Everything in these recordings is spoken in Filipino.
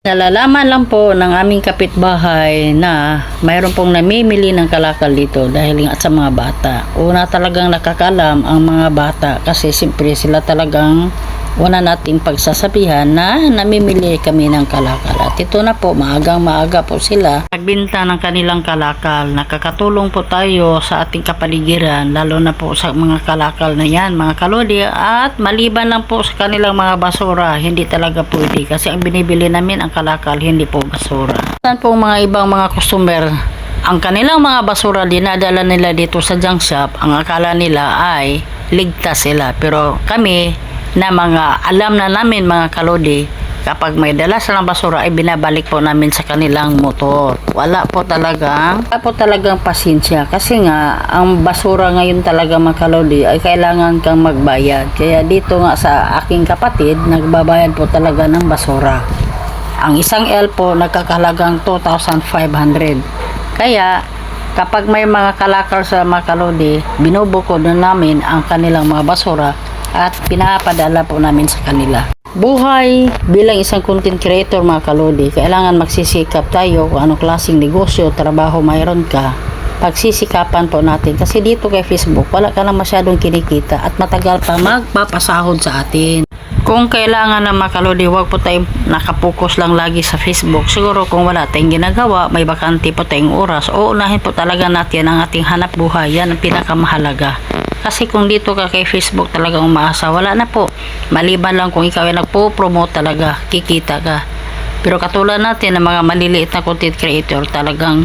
Nalalaman lang po ng aming kapitbahay na mayroon pong namimili ng kalakal dito dahil nga sa mga bata. Una talagang nakakalam ang mga bata kasi siyempre sila talagang una nating pagsasabihan na namimili kami ng kalakal. At ito na po, maagang-maaga po sila nagbenta ng kanilang kalakal. Nakakatulong po tayo sa ating kapaligiran, lalo na po sa mga kalakal na yan, mga kalodi. At maliban lang po sa kanilang mga basura, hindi talaga pwede kasi ang binibili namin ang kalakal, hindi po basura. Saan po mga ibang mga customer, ang kanilang mga basura dinadala nila dito sa junk shop, ang akala nila ay ligtas sila. Pero kami na mga alam na namin mga kalodi, kapag may dala silang basura ay binabalik po namin sa kanilang motor. Wala po talagang pasensya kasi nga ang basura ngayon talaga mga kalodi ay kailangan kang magbayad. Kaya dito nga sa aking kapatid, nagbabayad po talaga ng basura. Ang isang L po nagkakahalagang 2,500. Kaya kapag may mga kalakal sa mga kalodi, binubukod na namin ang kanilang mga basura at pinapadala po namin sa kanila. Buhay bilang isang content creator mga kalodi, kailangan magsisikap tayo kung anong klaseng negosyo, trabaho mayroon ka. Pagsisikapan po natin kasi dito kay Facebook wala ka lang masyadong kinikita at matagal pa magpapasahod sa atin. Kung kailangan na mga kalodi, huwag po tayong nakapokus lang lagi sa Facebook. Siguro kung wala tayong ginagawa, may bakante po tayong oras, o unahin po talaga natin ang ating hanap buhay. Yan ang pinakamahalaga. Kasi kung dito ka kay Facebook talagang umaasa, wala na po. Maliban lang kung ikaw ay nagpo-promote talaga, kikita ka. Pero katulad natin ng mga maliliit na content creator, talagang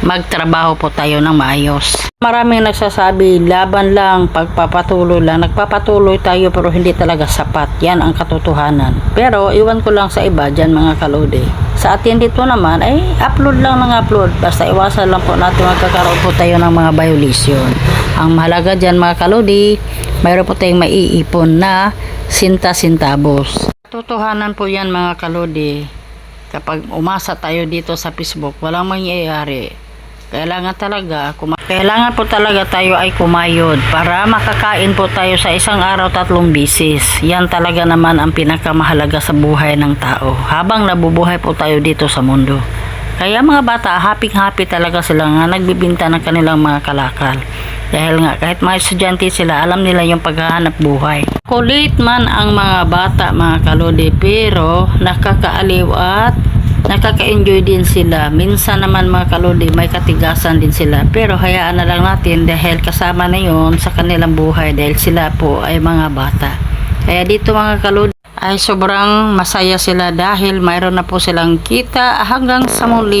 magtrabaho po tayo ng maayos. Maraming nagsasabi, laban lang, pagpapatuloy lang. Nagpapatuloy tayo pero hindi talaga sapat. Yan ang katotohanan. Pero iwan ko lang sa iba dyan mga kalodi. Sa atin dito naman ay upload lang ng upload. Basta iwasan lang po natin magkakaroon po tayo ng mga violation. Ang mahalaga dyan mga kalodi, mayroon po tayong maiipon na sinta-sintabos. Katotohanan po yan mga kalodi. Kapag umasa tayo dito sa Facebook, walang mangyayari. Kailangan po talaga tayo ay kumayod para makakain po tayo sa isang araw 3 bisis. Yan talaga naman ang pinakamahalaga sa buhay ng tao habang nabubuhay po tayo dito sa mundo. Kaya mga bata, happy talaga sila nga nagbibinta ng kanilang mga kalakal. Dahil nga kahit mga estudyante sila, alam nila yung paghahanap buhay. Kulit man ang mga bata mga kalodi, pero nakakaaliw at nakaka-enjoy din sila. Minsan naman mga kalodi, may katigasan din sila. Pero hayaan na lang natin dahil kasama na yon sa kanilang buhay dahil sila po ay mga bata. Kaya dito mga kalodi ay sobrang masaya sila dahil mayroon na po silang kita hanggang sa muli.